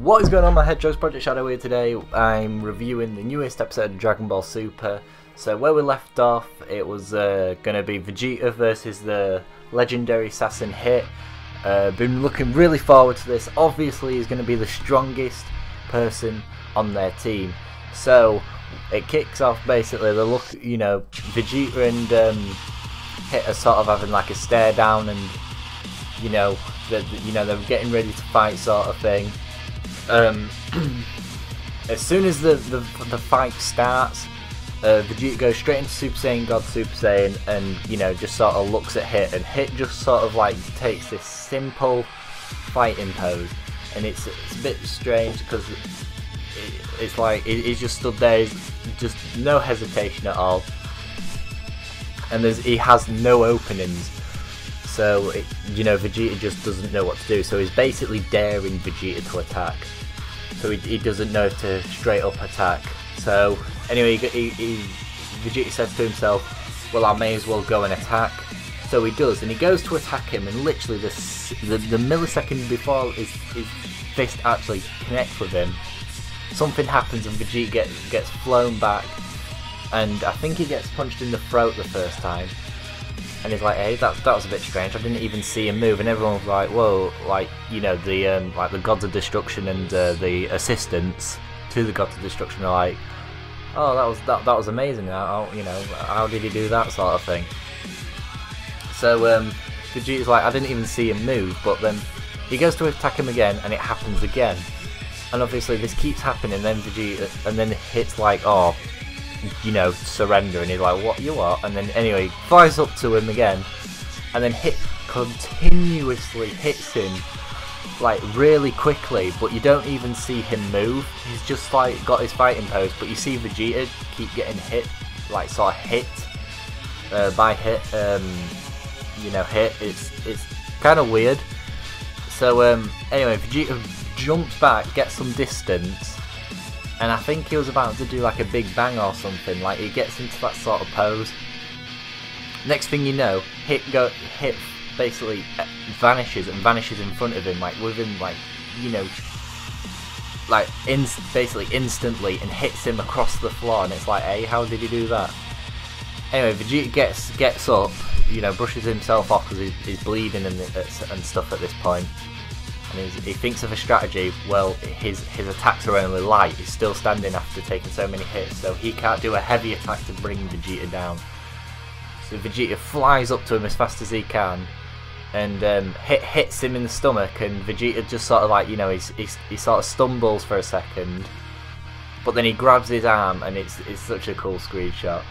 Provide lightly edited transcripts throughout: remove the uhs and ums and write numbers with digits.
What is going on, my Hedgehogs? ProjectShadoh here today. I'm reviewing the newest episode of Dragon Ball Super. So where we left off, it was going to be Vegeta versus the legendary assassin Hit. Been looking really forward to this. Obviously he's going to be the strongest person on their team. So it kicks off basically the look, you know, Vegeta and Hit are sort of having like a stare down, and they're getting ready to fight, sort of thing. As soon as the fight starts, Vegeta goes straight into Super Saiyan God Super Saiyan, and just sort of looks at Hit, and Hit just sort of like takes this simple fighting pose, and it's a bit strange because it's like he's just stood there, just no hesitation at all, and he has no openings. So, Vegeta just doesn't know what to do, so he's basically daring Vegeta to attack. So he doesn't know to straight up attack. So, anyway, Vegeta says to himself, well, I may as well go and attack. So he does, and he goes to attack him, and literally the millisecond before his fist actually connects with him, something happens and Vegeta gets flown back, and I think he gets punched in the throat the first time. And he's like, hey, that was a bit strange. I didn't even see him move. And everyone was like, whoa, like the Gods of Destruction and the assistants to the Gods of Destruction are like, oh, that was amazing. How did he do that, sort of thing? So Vegeta's like, I didn't even see him move. But then he goes to attack him again, and it happens again. And obviously this keeps happening. And then Vegeta, and then Hit's like, oh, surrender, and he's like, what, you are? And then anyway, flies up to him again, and then Hit continuously hits him like really quickly, but you don't even see him move. He's just like got his fighting pose, but you see Vegeta keep getting hit, like sort of hit by Hit. Hit. It's kind of weird. So anyway, Vegeta jumps back, gets some distance. And I think he was about to do like a big bang or something, like he gets into that sort of pose. Next thing you know, Hit basically vanishes in front of him, like within basically instantly, and hits him across the floor, and it's like, hey, how did he do that? Anyway, Vegeta gets up, brushes himself off because he's bleeding and stuff at this point. And he thinks of a strategy. Well, his attacks are only light. He's still standing after taking so many hits, so he can't do a heavy attack to bring Vegeta down. So Vegeta flies up to him as fast as he can, and hits him in the stomach, and Vegeta just sort of like, he sort of stumbles for a second, but then he grabs his arm, and it's such a cool screenshot.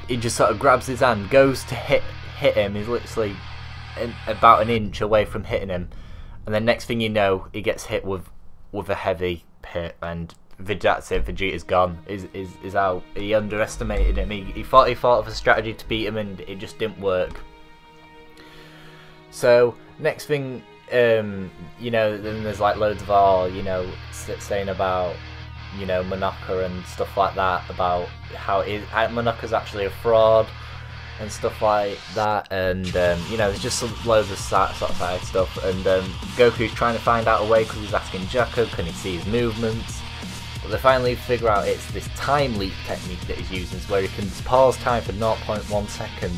He just sort of grabs his hand, goes to hit him. He's literally about an inch away from hitting him, and then next thing you know, he gets hit with a heavy hit, and that's it. Vegeta's gone. Is out. He underestimated him. He thought of a strategy to beat him, and it just didn't work. So next thing, then there's like loads of saying about Monaca and stuff like that, about how Monaca's actually a fraud and stuff like that, and there's just loads of side stuff, and Goku's trying to find out a way because he's asking Jakku, can he see his movements? But they finally figure out it's this time leap technique that he's using, where he can pause time for 0.1 second,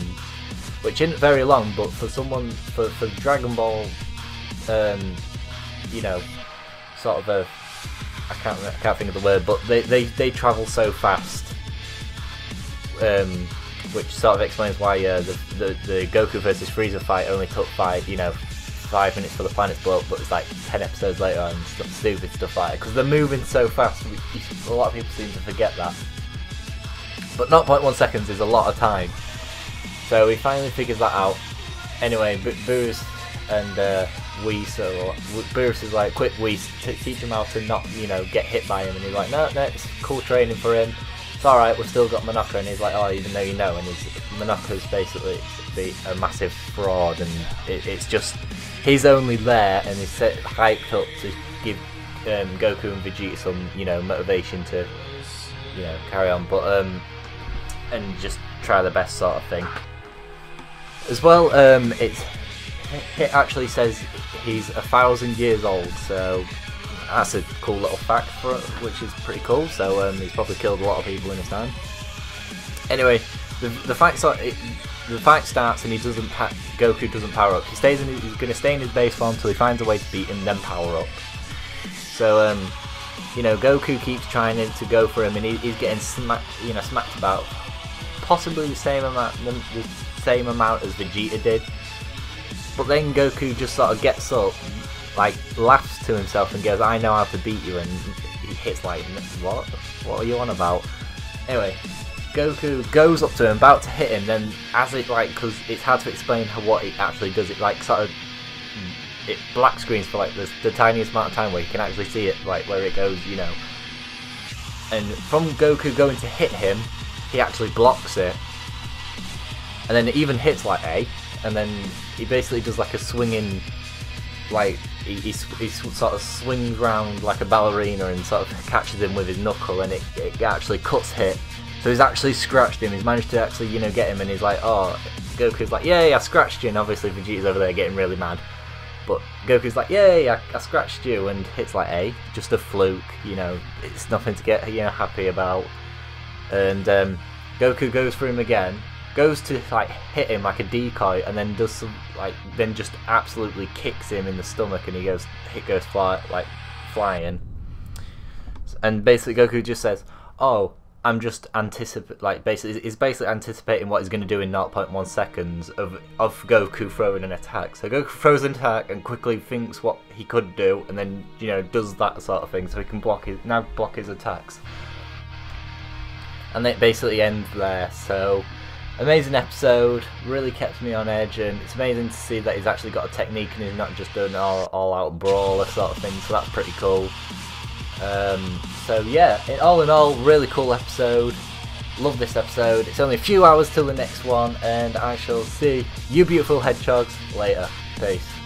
which isn't very long, but for Dragon Ball, sort of I can't think of the word, but they travel so fast. Which sort of explains why the Goku versus Frieza fight only took 5 minutes for the planet to blow up, but it's like 10 episodes later and stupid stuff like that, because they're moving so fast. A lot of people seem to forget that. But 0.1 seconds is a lot of time. So he finally figures that out. Anyway, Beerus and Whis, Beerus is like, quick Whis, teach him how to not, get hit by him, and he's like, no, it's cool training for him. It's alright, we've still got Monaca, and he's like, oh, even though and Monaca's basically a massive fraud, and it's just, he's only there, and he's hyped up to give Goku and Vegeta some, motivation to, carry on, but, and just try the best, sort of thing. As well, Hit actually says he's 1,000 years old, so that's a cool little fact for it, which is pretty cool. So he's probably killed a lot of people in his time. Anyway, the fight starts and Goku doesn't power up. He's going to stay in his base form until he finds a way to beat him, then power up. So you know, Goku keeps trying to go for him, and he's getting smacked about possibly the same amount as Vegeta did. But then Goku just sort of gets up, like laughs to himself and goes, "I know how to beat you," and he hits like, "What are you on about?" Anyway, Goku goes up to him, about to hit him, then as it like, because it's hard to explain what it actually does, it like sort of, it black screens for like the tiniest amount of time where you can actually see it, like where it goes, you know. And from Goku going to hit him, he actually blocks it, and then it even hits like A, and then he basically does like a swinging, like he sort of swings round like a ballerina and sort of catches him with his knuckle, and it actually cuts Hit. So he's actually scratched him. He's managed to actually, you know, get him, and he's like, oh, Goku's like, yeah, I scratched you, and obviously Vegeta's over there getting really mad. But Goku's like, yeah, I scratched you, and Hit's like, hey, just a fluke, you know, it's nothing to get, you know, happy about. And Goku goes for him again, goes to like hit him like a decoy, and then does some then just absolutely kicks him in the stomach, and Hit goes flying. And basically Goku just says, oh, I'm just he's basically anticipating what he's going to do in 0.1 seconds of Goku throwing an attack. So Goku throws an attack and quickly thinks what he could do, and then, you know, does that sort of thing so he can block his attacks. And it basically ends there. So amazing episode, really kept me on edge, and it's amazing to see that he's actually got a technique and he's not just doing an all-out brawler sort of thing, so that's pretty cool. So yeah, all in all, really cool episode. Love this episode. It's only a few hours till the next one, and I shall see you beautiful hedgehogs later. Peace.